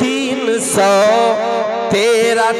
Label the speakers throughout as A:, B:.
A: 313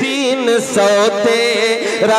A: 313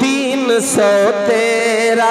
A: 313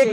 A: 1